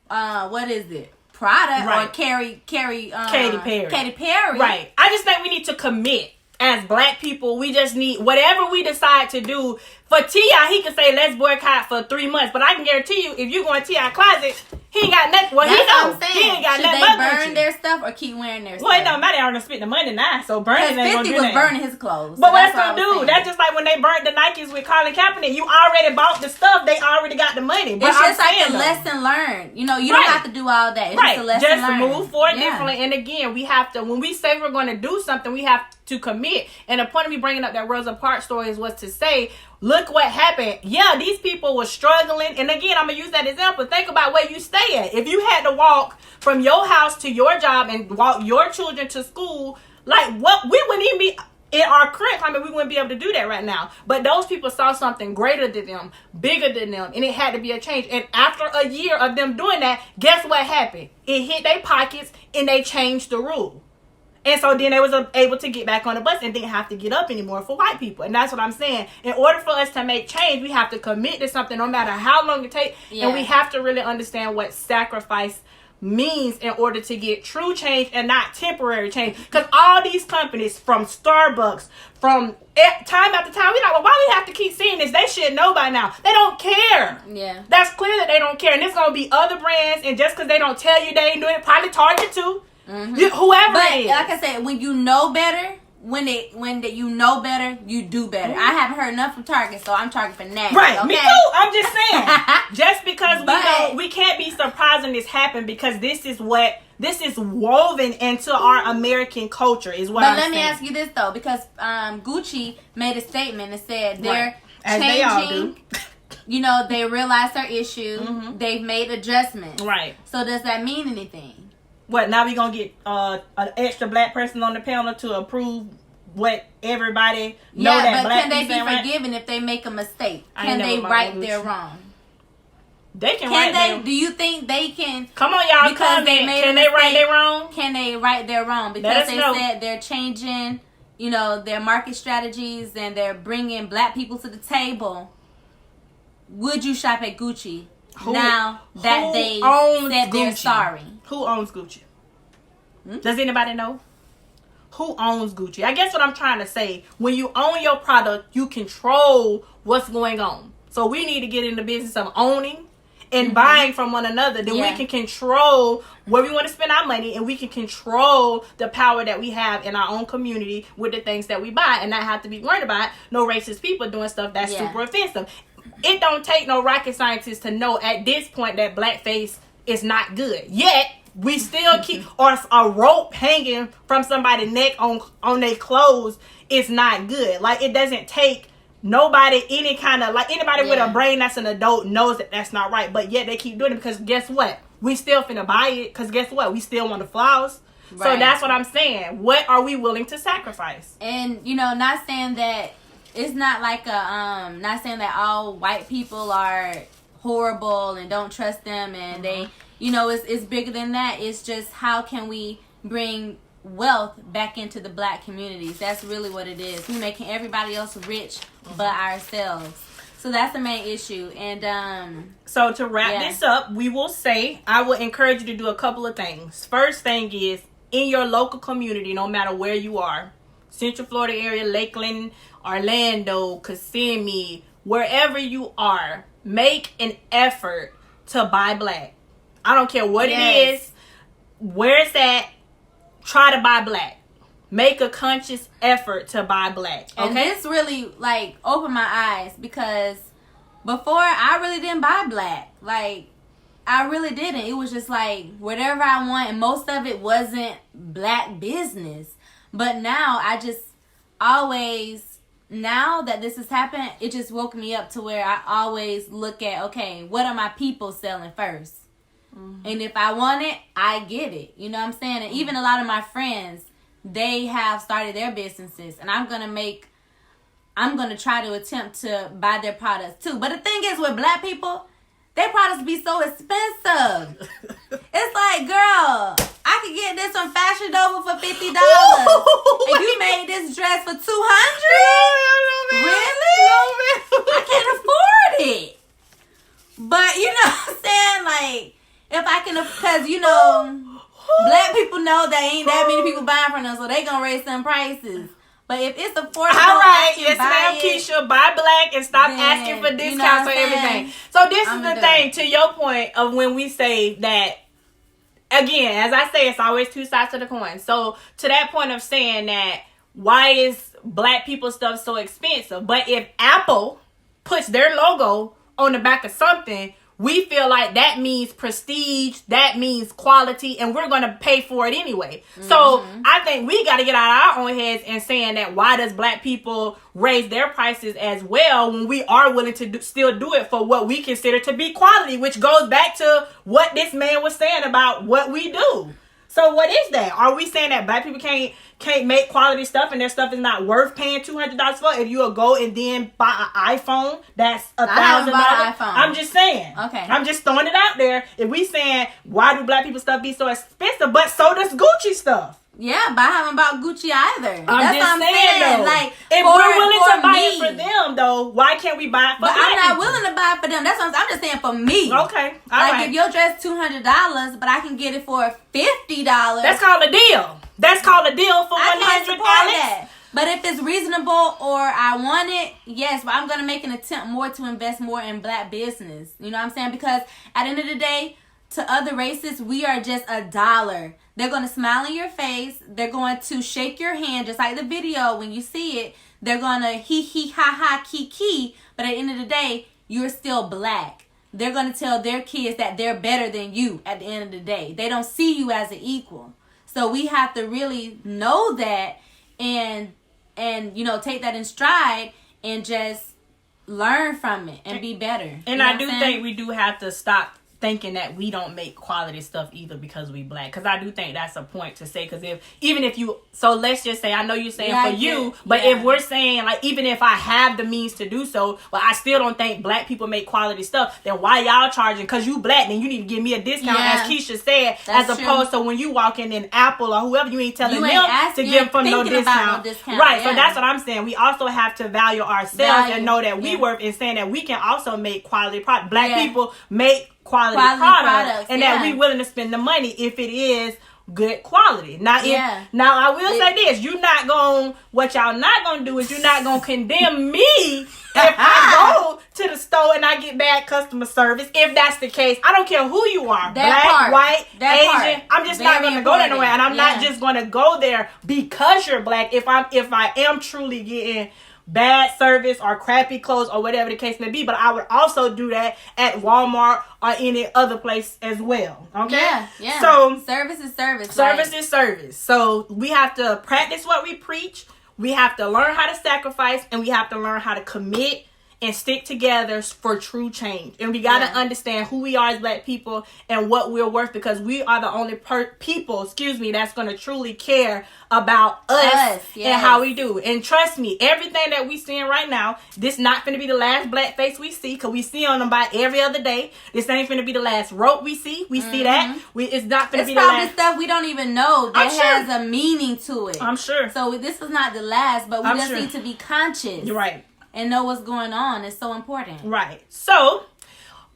B: what is it, Prada or Katy Perry.
A: Right. I just think we need to commit. As Black people, we just need whatever we decide to do. For T.I., he can say, let's boycott for 3 months. But I can guarantee you, if you go in T.I. closet, he ain't got nothing. Well,
B: that's
A: he knows. He ain't got nothing.
B: Should they burn their stuff or keep wearing their stuff?
A: Well, it don't matter. They already spent the money now. So burning ain't going to do
B: 50 was burning his clothes.
A: But what that's going to do? That's just like when they burnt the Nikes with Colin Kaepernick. You already bought the stuff. They already got the money. But
B: it's just like a lesson learned. You don't have to do all that. It's just a lesson learned.
A: Just move forward differently. And again, we have to, when we say we're going to do something, we have to commit. And the point of me bringing up that Rosa Parks story was to say, look what happened. Yeah, these people were struggling. And again, I'm going to use that example. Think about where you stay at. If you had to walk from your house to your job and walk your children to school, like what, we wouldn't even be, in our current climate, we wouldn't be able to do that right now. But those people saw something greater than them, bigger than them, and it had to be a change. And after a year of them doing that, guess what happened? It hit their pockets and they changed the rule. And so then they was able to get back on the bus and didn't have to get up anymore for white people. And that's what I'm saying. In order for us to make change, we have to commit to something no matter how long it takes. Yeah. And we have to really understand what sacrifice means in order to get true change and not temporary change. Because all these companies, from Starbucks, from time after time, we're like, well, why we have to keep seeing this? They should know by now. They don't care.
B: Yeah.
A: That's clear that they don't care. And it's going to be other brands. And just because they don't tell you they ain't doing it, probably Target too. Mm-hmm. Whoever
B: but
A: it is.
B: Like I said, when you know better, when you know better, you do better. Mm-hmm. I haven't heard enough from Target, so I'm Target for now.
A: Right,
B: okay?
A: me too. I'm just saying. Just because we can't be surprised when this happened, because this is woven into our American culture is what I'm saying.
B: But let me ask you this though, because Gucci made a statement and said they're
A: as
B: changing.
A: They all do.
B: They realized their issue. Mm-hmm. They've made adjustments.
A: Right.
B: So does that mean anything?
A: What, now we gonna get an extra black person on the panel to approve what everybody know that
B: but
A: black
B: can they
A: people
B: be forgiven if they make a mistake?
A: I
B: Can
A: ain't
B: they
A: never
B: right
A: mind
B: their
A: Gucci.
B: wrong?
A: They can
B: Can
A: right
B: they?
A: their...
B: Do you think they can?
A: Come on, y'all,
B: Because
A: comment.
B: they made
A: Can
B: a
A: they right
B: mistake,
A: their wrong?
B: Can they right their wrong?
A: Let
B: Because
A: us
B: they
A: know.
B: said they're changing, their market strategies and they're bringing black people to the table. Would you shop at Gucci now that they said they're sorry?
A: Who owns Gucci? Does anybody know? Who owns Gucci? I guess what I'm trying to say, when you own your product, you control what's going on. So we need to get in the business of owning and buying from one another. Then we can control where we want to spend our money, and we can control the power that we have in our own community with the things that we buy, and not have to be worried about no racist people doing stuff that's super offensive. It don't take no rocket scientist to know at this point that blackface is not good. Yet we still keep, or a rope hanging from somebody's neck on their clothes is not good. Like, it doesn't take nobody, any kind of, like, anybody with a brain that's an adult knows that that's not right. But yet they keep doing it, because guess what? We still finna buy it, because guess what? We still want the flowers. Right. So that's what I'm saying. What are we willing to sacrifice?
B: And, not saying that it's not like not saying that all white people are horrible and don't trust them, and they, it's bigger than that. It's just, how can we bring wealth back into the black communities? That's really what it is. We're making everybody else rich but ourselves. So that's the main issue. And
A: so to wrap this up, we will say, I will encourage you to do a couple of things. First thing is, in your local community, no matter where you are, Central Florida area, Lakeland, Orlando, Kissimmee, wherever you are, make an effort to buy black. I don't care what it is, where it's at, try to buy black. Make a conscious effort to buy black. Okay?
B: And this really, opened my eyes, because before, I really didn't buy black. I really didn't. It was just whatever I want, and most of it wasn't black business. But now, I just always, now that this has happened, it just woke me up to where I always look at, okay, what are my people selling first? And if I want it, I get it. You know what I'm saying? And even a lot of my friends, they have started their businesses, and I'm going to try to attempt to buy their products too. But the thing is, with black people, their products be so expensive. It's like, girl, I could get this from Fashion Nova for $50. And you made this dress for $200? Really? I can't afford it. But you know what I'm saying? If I can, because black people know that ain't that many people buying from them, so they gonna raise some prices. But if it's affordable,
A: all right,
B: yes,
A: ma'am, Keisha, buy black and stop asking for discounts for everything. So this is the thing, to your point of when we say that, again, as I say, it's always two sides to the coin. So to that point of saying that, why is black people stuff so expensive? But if Apple puts their logo on the back of something, we feel like that means prestige, that means quality, and we're going to pay for it anyway. So I think we got to get out of our own heads and saying that, why does black people raise their prices as well when we are willing to still do it for what we consider to be quality, which goes back to what this man was saying about what we do. So what is that? Are we saying that black people can't make quality stuff and their stuff is not worth paying $200 for? If you will go and then buy an iPhone that's $1,000. I'm just saying. Okay. I'm just throwing it out there. If we saying, why do black people stuff be so expensive? But so does Gucci stuff.
B: Yeah, but I haven't bought Gucci either.
A: That's what I'm saying. Though. If we're willing to buy it for them, though, why can't we buy it for them?
B: But I'm not willing to buy it for them. That's what I'm just saying for me.
A: Okay. All right.
B: If your dress $200, but I can get it for $50.
A: That's called a deal. That's called a deal for $100.
B: That. But if it's reasonable or I want it, yes, but I'm going to make an attempt more to invest more in black business. You know what I'm saying? Because at the end of the day, to other races, we are just $1. They're going to smile in your face. They're going to shake your hand, just like the video when you see it. They're going to hee ha ha kiki. But at the end of the day, you're still black. They're going to tell their kids that they're better than you at the end of the day. They don't see you as an equal. So we have to really know that and take that in stride and just learn from it and be better.
A: And I do think we do have to stop thinking that we don't make quality stuff either because we black. Because I do think that's a point to say. Because even if you, so let's just say, I know you're saying for you, but if we're saying, like, even if I have the means to do so, but I still don't think black people make quality stuff, then why y'all charging? Because you black, then you need to give me a discount, as Keisha said, that's as opposed to when you walk in Apple or whoever, you ain't telling them to give them no discount. Right, so that's what I'm saying. We also have to value ourselves and know that we work, and saying that we can also make quality product. Black people make quality products, and that we willing to spend the money if it is good quality. Now I will say this, what y'all not gonna do is you're not gonna condemn me if I go to the store and I get bad customer service. If that's the case, I don't care who you are, black, white, Asian, I'm just not gonna go there nowhere, and I'm not just gonna go there because you're black if I am truly getting bad service or crappy clothes or whatever the case may be. But I would also do that at Walmart or any other place as well. Okay? Yeah. So
B: service is service.
A: Service is service. So we have to practice what we preach. We have to learn how to sacrifice, and we have to learn how to commit and stick together for true change. And we got to understand who we are as black people and what we're worth, because we are the only people, that's going to truly care about us and how we do. And trust me, everything that we seeing right now, this not going to be the last black face we see, because we see on them about every other day. This ain't going to be the last rope we see. We see that. It's not going to be the last.
B: It's probably stuff we don't even know that has a meaning to it.
A: I'm sure.
B: So this is not the last, but we just need to be conscious.
A: You're right.
B: And know what's going on. It's so important.
A: Right. So,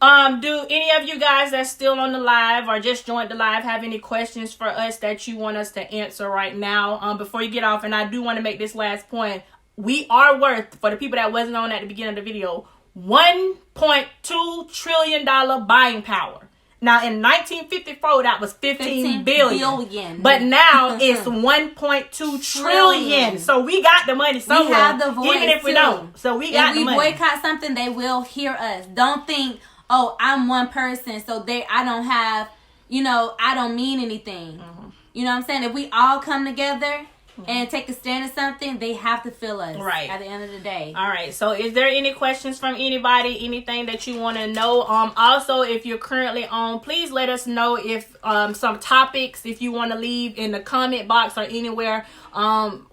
A: do any of you guys that's still on the live or just joined the live have any questions for us that you want us to answer right now? Before you get off, and I do want to make this last point. We are worth, for the people that wasn't on at the beginning of the video, $1.2 trillion buying power. Now, in 1954, that was 15 billion. But now it's 1.2 trillion. So we got the money somewhere.
B: We have the voice,
A: even if we don't. So we got the money.
B: If we boycott something, they will hear us. Don't think, oh, I'm one person, so I don't have, I don't mean anything. Mm-hmm. You know what I'm saying? If we all come together and take a stand at something, they have to feel us at the end of the day.
A: All right. So is there any questions from anybody? Anything that you want to know? Also, if you're currently on, please let us know if some topics, if you want to leave in the comment box or anywhere, some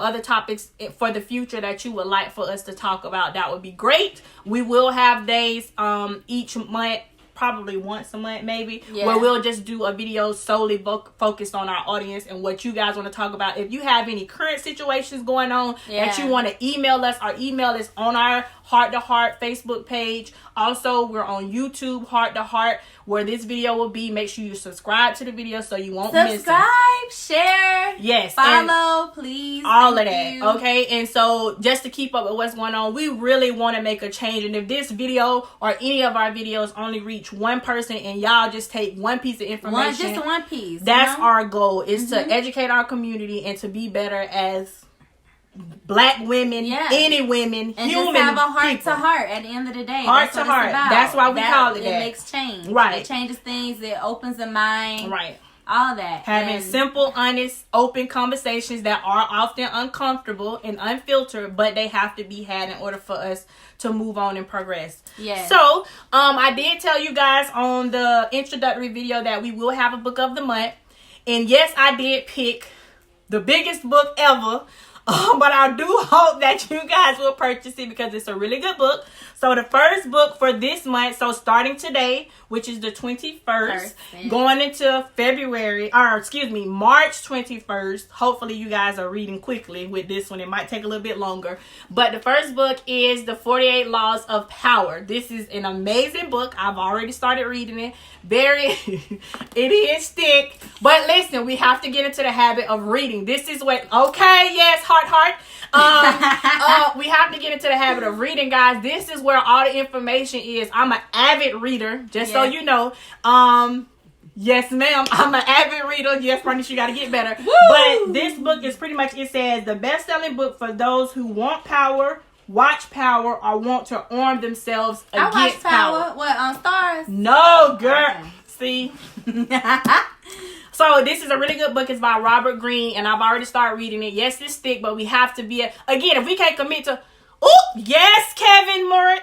A: other topics for the future that you would like for us to talk about. That would be great. We will have days each month, probably once a month maybe, where we'll just do a video solely focused on our audience and what you guys want to talk about. If you have any current situations going on that you want to email us, our email is on our Heart2Heart Facebook page. Also, we're on YouTube, Heart2Heart, where this video will be. Make sure you subscribe to the video so you won't miss it.
B: Subscribe, share, follow, please.
A: All of that, okay? And so, just to keep up with what's going on, we really want to make a change. And if this video or any of our videos only reach one person and y'all just take one piece of information,
B: just one piece,
A: that's our goal, is to educate our community and to be better as black women, any women,
B: and
A: human
B: just have a heart
A: people.
B: To heart at the end of the day.
A: Heart to heart. That's why we call it that.
B: It makes change.
A: Right.
B: It changes things. It opens the mind.
A: Right.
B: All that.
A: Having simple, honest, open conversations that are often uncomfortable and unfiltered, but they have to be had in order for us to move on and progress.
B: Yes.
A: So, I did tell you guys on the introductory video that we will have a book of the month. And yes, I did pick the biggest book ever. But I do hope that you guys will purchase it because it's a really good book. So the first book for this month, so starting today, which is the 21st, going into March 21st. Hopefully you guys are reading quickly with this one. It might take a little bit longer. But the first book is The 48 Laws of Power. This is an amazing book. I've already started reading it. It is thick. But listen, we have to get into the habit of reading. This is what, Heart2Heart. We have to get into the habit of reading, guys. This is where all the information is. I'm an avid reader, so you know. Yes, ma'am. I'm an avid reader. Yes, Bernice, you got to get better. Woo! But this book is pretty much, it says, the best-selling book for those who want power, watch power, or want to arm themselves against power.
B: What, on Stars?
A: No, girl. Okay. See? So this is a really good book. It's by Robert Greene, and I've already started reading it. Yes, it's thick, but we have to be again, if we can't commit to Oh, yes, Kevin Morris.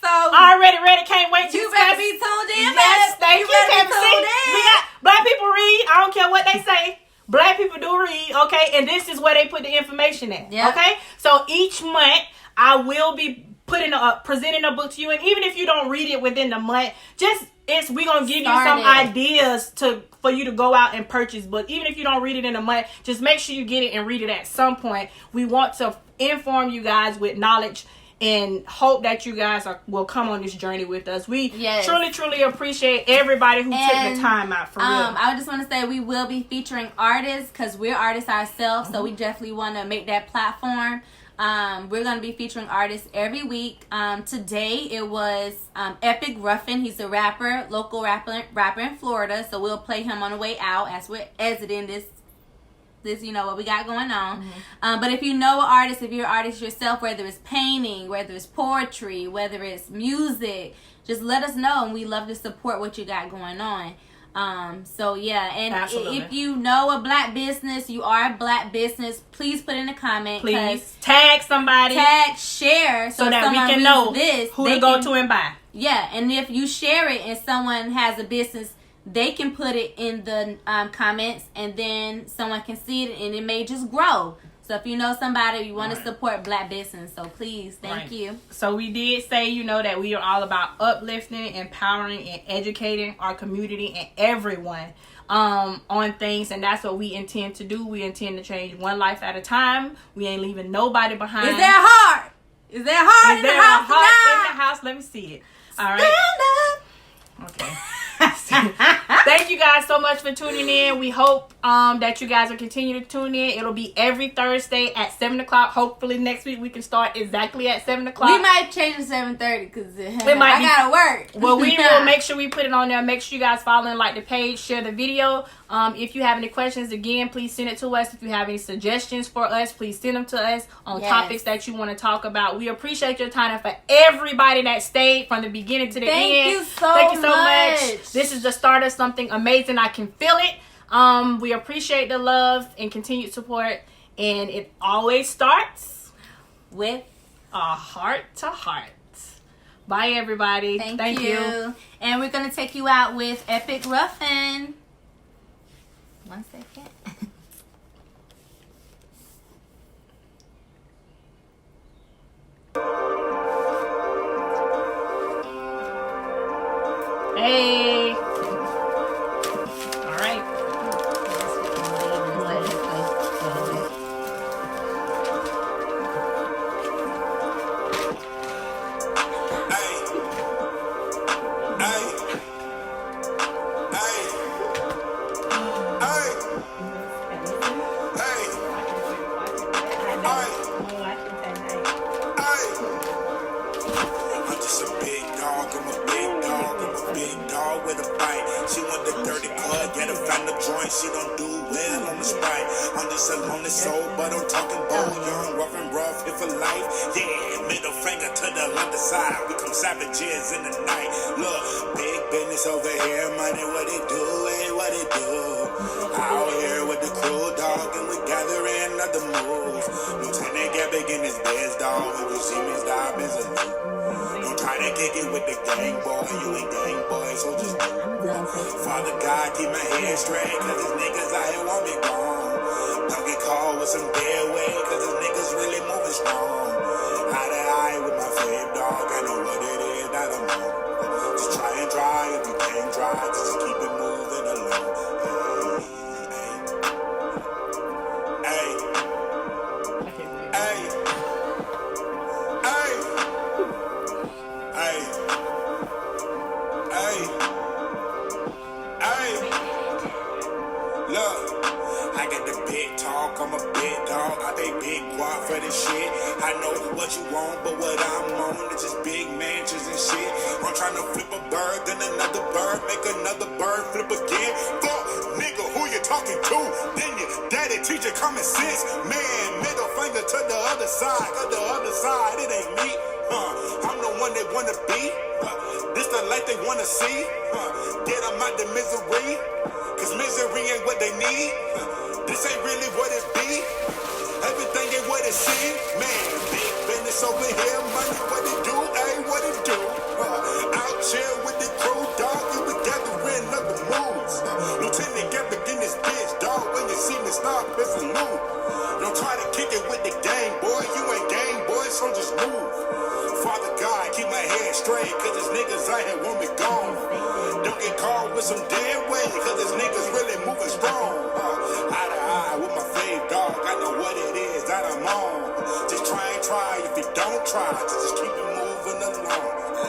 B: So
A: already ready. Can't wait to
B: you better be tuned in.
A: Yes, thank you, Kevin.
B: See,
A: we got black people read. I don't care what they say. Black people do read, okay? And this is where they put the information at, okay? So each month, I will be presenting a book to you. And even if you don't read it within the month, we're going to give you some ideas for you to go out and purchase. But even if you don't read it in a month, just make sure you get it and read it at some point. We want to inform you guys with knowledge and hope that you guys will come on this journey with us. We truly appreciate everybody who took the time out for real.
B: I just want to say we will be featuring artists because we're artists ourselves, so we definitely want to make that platform. We're going to be featuring artists every week. Today it was Epic Ruffin. He's a local rapper in Florida, so we'll play him on the way out as we're exiting this what we got going on. But if you know an artist, if you're an artist yourself, whether it's painting, whether it's poetry, whether it's music, just let us know, and we love to support what you got going on. So yeah, and if you know a black business, you are a black business, please put in a comment.
A: Please tag somebody,
B: share,
A: so that we can know who to go to and buy.
B: Yeah, and if you share it and someone has a business, they can put it in the comments, and then someone can see it, and it may just grow. So if you know somebody, you want to support black business, so please, thank you.
A: So we did say, that we are all about uplifting, empowering, and educating our community and everyone on things, and that's what we intend to do. We intend to change one life at a time. We ain't leaving nobody behind.
B: Is there heart? Is there heart in the house tonight?
A: In the house? Let me see it. All right. Stand up. Okay. Thank you guys so much for tuning in. We hope that you guys will continue to tune in. It'll be every Thursday at 7 o'clock. Hopefully next week we can start exactly at 7 o'clock.
B: We might change to 7:30 because I gotta work.
A: Well, we will make sure we put it on there. Make sure you guys follow and like the page, share the video. If you have any questions, again, please send it to us. If you have any suggestions for us, please send them to us on topics that you want to talk about. We appreciate your time, and for everybody that stayed from the beginning to the end. Thank you so much. This is the start of something amazing. I can feel it. We appreciate the love and continued support, and it always starts
B: with
A: a heart-to-heart. Bye, everybody.
B: Thank you. And we're going to take you out with Epic Ruffin. 1 second.
A: Hey. All right.
C: She don't do well on the sprite. I'm just a lonely soul, but I'm talking bold, young, rough and rough, here for life. Yeah, middle finger to the other side. We come savages in the night. Look, big business over here, money, what it do, hey, what it do. Out here with the crew, dog, and we gathering other moves. Lieutenant Gabbick in his best, dog, and we see me stop is a loop. Don't try to kick it with the gang boy, you ain't gang boy, so just do. Father God, keep my head straight, cause these niggas out here want me gone. Don't get caught with some dead weight, cause these niggas really moving strong. Eye to eye with my fave dog, I know what it is that I'm on. Just try and try, if you can't try, just keep it moving along. Hey, hey, hey, hey, hey, hey. Hey, look, I got the big talk, I'm a big dog, I pay big guap for this shit. I know what you want, but what I'm on is just big mansions and shit. I'm trying to flip a bird, then another bird, make another bird flip again. Fuck, nigga, who you talking to? Then your daddy teach you common sense. Man, middle finger to the other side, cause the other side, it ain't me. I'm the one they wanna be. This the life they wanna see. Get them out the misery, cause misery ain't what they need. This ain't really what it be. Everything ain't what it seems, man. Big business over here, money, what it do, ain't what it do. Out here with the crew, dog, and we gathering up the moves. Lieutenant Gavin in this bitch, dog, when you see me stop, it's a salute. Don't try to kick it with the gang, boy, you ain't gang, boy, so just move. Father God, keep my head straight, cause these niggas out here want me gone. Don't get caught with some dead weight, cause these niggas really moving strong. Eye to eye with my fave dog, I know what it is that I'm on. Just try and try, if you don't try, just keep it moving along.